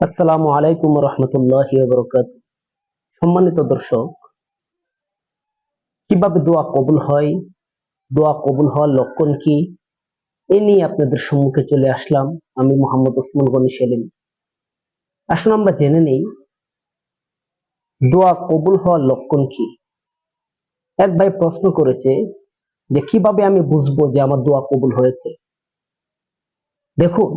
আসসালামু আলাইকুম রহমতুল্লাহি ওয়া বারাকাতুহু। সম্মানিত দর্শক, কিভাবে দোয়া কবুল হয়, দোয়া কবুল হওয়ার লক্ষণ কি, এ নিয়ে আপনাদের সম্মুখে চলে আসলাম। আমি মোহাম্মদ ওসমান গনি সেলিম। আসুন আমরা জেনে নেই দোয়া কবুল হওয়ার লক্ষণ কি। এক ভাই প্রশ্ন করেছে যে কিভাবে আমি বুঝবো যে আমার দোয়া কবুল হয়েছে। দেখুন,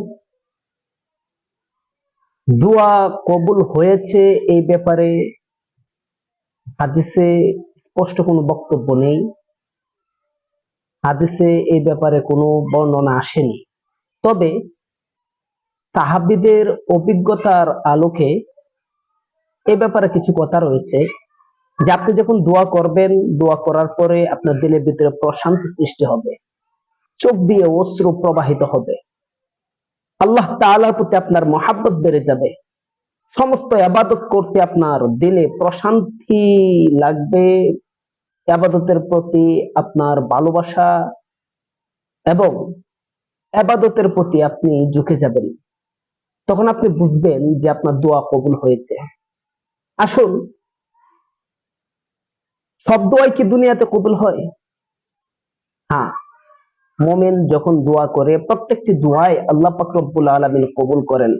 দোয়া কবুল হয়েছে এই ব্যাপারে হাদিসে স্পষ্ট কোনো বক্তব্য নেই, হাদিসে এই ব্যাপারে কোনো বর্ণনা আসেনি। তবে সাহাবীদের অভিজ্ঞতার আলোকে এ ব্যাপারে কিছু কথা রয়েছে যে আপনি যখন দোয়া করবেন, দোয়া করার পরে আপনার দিলের ভিতরে প্রশান্তি সৃষ্টি হবে, চোখ দিয়ে অশ্রু প্রবাহিত হবে, আল্লাহ তাআলার প্রতি আপনার মহাব্বত বেড়ে যাবে, সমস্ত ইবাদত করতে আপনার দিলে প্রশান্তি লাগবে, ইবাদতের প্রতি আপনার ভালোবাসা এবং ইবাদতের প্রতি আপনি ঝুঁকে যাবেন। তখন আপনি বুঝবেন যে আপনার দোয়া কবুল হয়েছে। আসুন, সব দোয়াই কি দুনিয়াতে কবুল হয়? হ্যাঁ, মুমিন যখন দোয়া করে প্রত্যেকটি দোয়াই আল্লাহ পাক রব্বুল আলামিন কবুল করেন।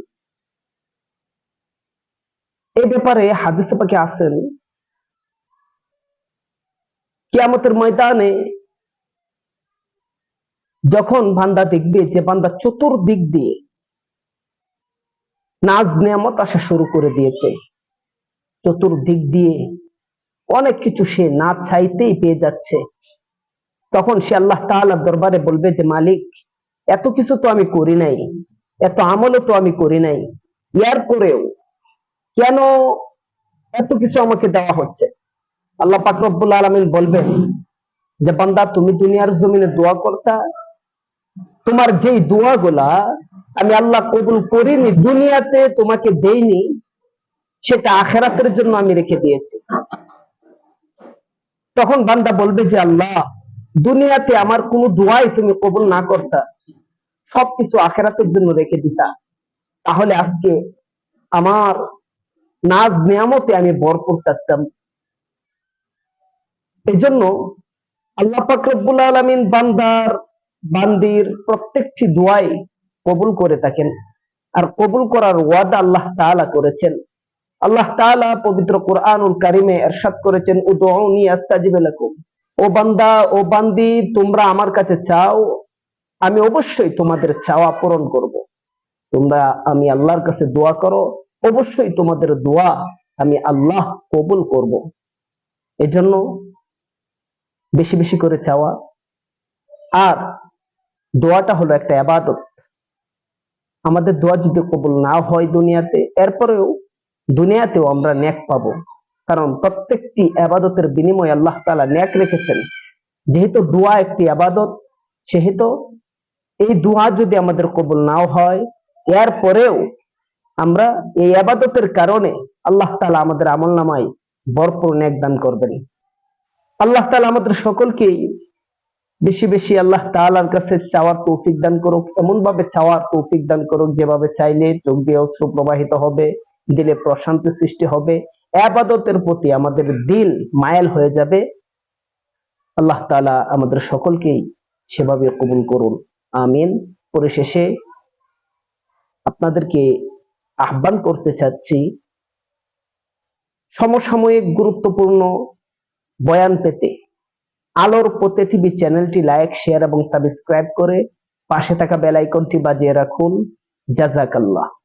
এই ব্যাপারে হাদিসে পাকে আছেন, কিয়ামতের ময়দানে যখন বান্দা দেখবে যে বান্দা চতুর্দিক দিয়ে নাজ নিয়ামত আসা শুরু করে দিয়েছে, চতুর্দিক দিয়ে অনেক কিছু সে না চাইতেই পেয়ে যাচ্ছে, তখন সে আল্লাহ তাআলার দরবারে বলবে যে মালিক, এত কিছু তো আমি করি নাই, এত আমলও তো আমি করি নাই, ইয়ার পরেও কেন এত কিছু আমাকে দেওয়া হচ্ছে? আল্লাহ পাক রব্বুল আলামিন বলবেন যে বান্দা, তুমি দুনিয়ার জমিনে দোয়া করতা, তোমার যেই দোয়াগুলা আমি আল্লাহ কবুল করিনি, দুনিয়াতে তোমাকে দেইনি, সেটা আখিরাতের জন্য আমি রেখে দিয়েছি। তখন বান্দা বলবে যে আল্লাহ, দুনিয়াতে আমার কোনো দোয়াই তুমি কবুল না করতা, সবকিছু আখিরাতের জন্য রেখে দিতা, তাহলে আজকে আমার নাজ নিয়ামতে আমি ভরপুর থাকতাম। এজন্য আল্লাহ পাক রব্বুল আলামিন বান্দির প্রত্যেকটি দোয়াই কবুল করে থাকেন। আর কবুল করার ওয়াদা আল্লাহ তাআলা করেছেন। আল্লাহ তাআলা পবিত্র কোরআনুল কারিমে ইরশাদ করেছেন, উদউনি আস্তাজিব লাকুম। ও বান্দা, ও বান্দি, তোমরা আমার কাছে চাও, আমি অবশ্যই তোমাদের চাওয়া পূরণ করব। তোমরা আমি আল্লাহর কাছে দোয়া করো, অবশ্যই তোমাদের দোয়া আমি আল্লাহ কবুল করব। এজন্য বেশি বেশি করে চাওয়া। আর দোয়াটা হলো একটা ইবাদত। আমাদের দোয়া যদি কবুল না হয় দুনিয়াতে, এরপরেও দুনিয়াতেও আমরা নেক পাবো, কারণ প্রত্যেকটি ইবাদতের বিনিময়ে আল্লাহ তাআলা নেক রেখেছেন। যেহেতু দোয়া একটি ইবাদত, সেহেতু এই দোয়া যদি আমাদের কবুল নাও হয়, এরপরেও আমরা এই ইবাদতের কারণে আল্লাহ তাআলা আমাদের আমলনামায় ভরপুর নেক দান করবেন। আল্লাহ তাআলা আমাদের সকলকেই বেশি বেশি আল্লাহ তাআলার কাছে চাওয়ার তৌফিক দান করুক, এমন ভাবে চাওয়ার তৌফিক দান করুক যেভাবে চাইলে চোখ দিয়ে অশ্রু প্রবাহিত হবে, দিলে প্রশান্তি সৃষ্টি হবে, ইবাদতের প্রতি আমাদের দিল মায়াল হয়ে যাবে। আল্লাহ তাআলা আমাদের সকলকেই সেভাবে কবুল করুন, আমিন। পরিশেষে আপনাদেরকে আহ্বান করতে চাচ্ছি, সমসাময়িক গুরুত্বপূর্ণ বয়ান পেতে আলোর পথে টিভি চ্যানেলটি লাইক, শেয়ার এবং সাবস্ক্রাইব করে পাশে থাকা বেল আইকনটি বাজিয়ে রাখুন। জাযাকাল্লাহ।